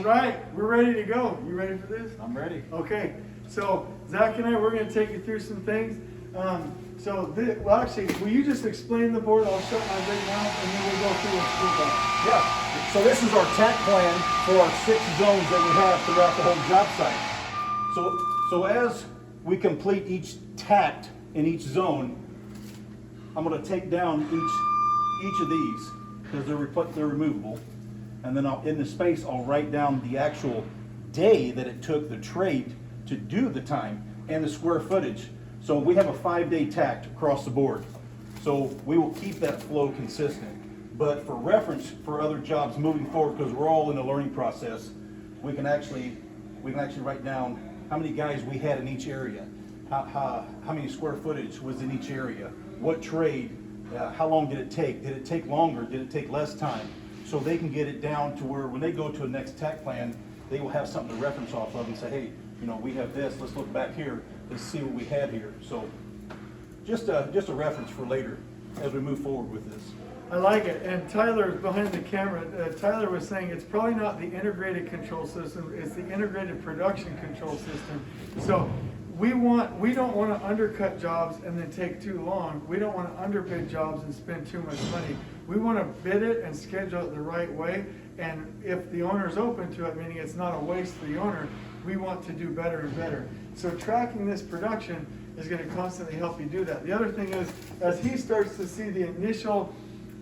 All right, we're ready to go. You ready for this? I'm ready. Okay, so Zach and I, we're going to take you through some things. Well, actually, will you just explain the board? I'll shut my rig now, and then we'll go through the school box. Yeah. So this is our takt plan for our 6 zones that we have throughout the whole job site. So as we complete each takt in each zone, I'm going to take down each of these because they're removable, and then in the space I'll write down the actual day that it took the trade to do the time and the square footage. So we have a 5-day takt across the board. So we will keep that flow consistent. But for reference for other jobs moving forward, because we're all in the learning process, we can actually write down how many guys we had in each area, how many square footage was in each area, what trade, how long did it take? Did it take longer? Did it take less time? So they can get it down to where when they go to the next takt plan, they will have something to reference off of and say, hey, we have this, let's look back here, let's see what we had here. So just a reference for later as we move forward with this. I like it. And Tyler behind the camera, Tyler was saying it's probably not the integrated control system, it's the integrated production control system. So we don't want to undercut jobs and then take too long. We don't want to underbid jobs and spend too much money. We want to bid it and schedule it the right way. And if the owner's open to it, meaning it's not a waste for the owner, we want to do better and better. So tracking this production is going to constantly help you do that. The other thing is, as he starts to see the initial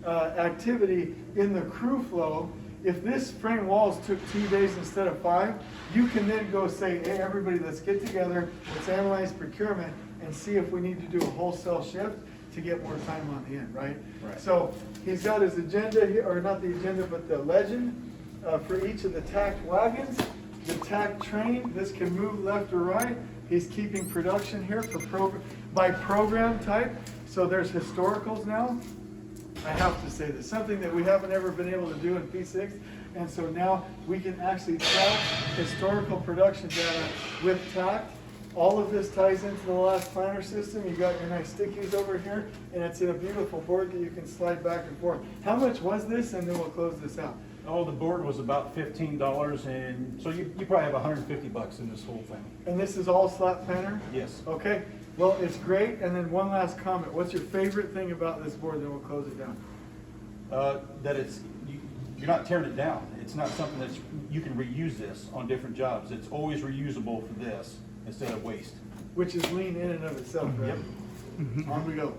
activity in the crew flow, if this frame walls took 2 days instead of 5, you can then go say, hey, everybody, let's get together, let's analyze procurement and see if we need to do a wholesale shift to get more time on the end, right? So he's got his agenda here, or not the agenda, but the legend for each of the takt wagons, the takt train. This can move left or right. He's keeping production here for by program type. So there's historicals now. I have to say this, something that we haven't ever been able to do in P6, and so now we can actually track historical production data with takt. All of this ties into the last planner system. You got your nice stickies over here, and it's in a beautiful board that you can slide back and forth. How much was this? And then we'll close this out. Oh, the board was about $15, and so you probably have $150 in this whole thing. And this is all Slat planner? Yes. Okay. Well, it's great. And then one last comment. What's your favorite thing about this board? Then we'll close it down. That you're not tearing it down. It's not something that you can reuse this on different jobs. It's always reusable for this instead of waste. Which is lean in and of itself, right? Yep. On we go.